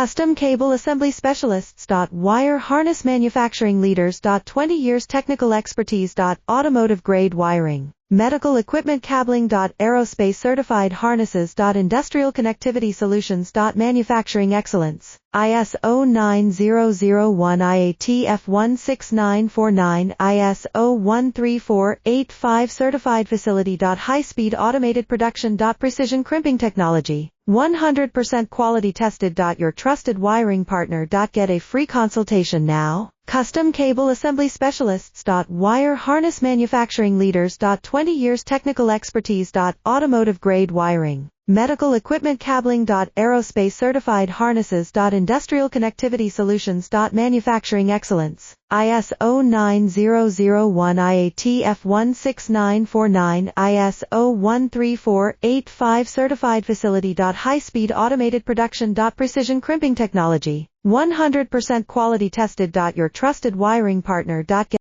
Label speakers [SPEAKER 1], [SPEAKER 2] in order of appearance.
[SPEAKER 1] Custom cable assembly specialists. Wire harness manufacturing leaders. 20 years technical expertise. Automotive grade wiring, medical equipment cabling. Aerospace certified harnesses. Industrial connectivity solutions. Manufacturing excellence. ISO 9001 IATF 16949 ISO 13485 certified facility. High-speed automated production. Precision crimping technology, 100% quality tested. Your trusted wiring partner. Get a free consultation now. Custom cable assembly specialists. Wire harness manufacturing leaders. 20 years technical expertise. Automotive grade wiring, medical equipment cabling. Aerospace certified harnesses. Industrial connectivity solutions. Manufacturing excellence. ISO 9001 IATF 16949 ISO 13485 certified facility. High-speed automated production. Precision crimping technology, 100% quality tested. Your trusted wiring partner. Get